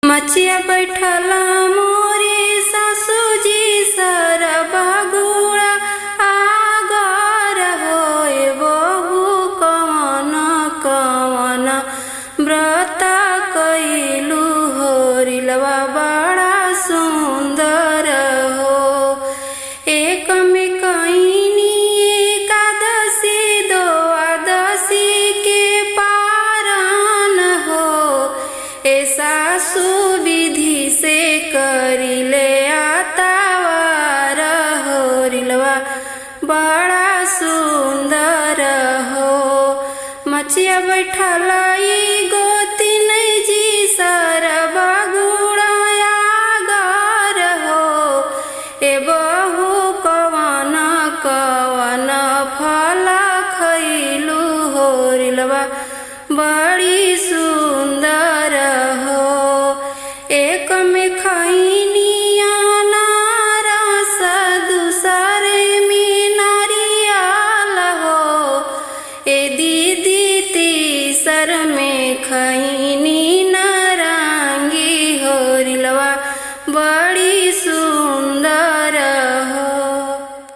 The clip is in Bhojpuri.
मचिया बैठल मोरी सासुजी सरबा गुड़ा आगर होए बहु कवन कवन व्रत कइलू होरिलवा बड़ा सुंदर हो। एक में कईनी एकादशी द्वादशी के पारण हो। ऐसा सुविधि से करिले आतावार होरिलवा बड़ा सुंदर हो। मचिया बैठल गोतिन जी सरबा गुड़ा आगर हो। ए बहु कवन कवन फल खइलू होरिलवा बड़ी सुंदर हो। एक में खैनी अनारस दूसरे में नारियल हो। ए दीदी तीसर में खैनी नारंगी होरिलवा बड़ी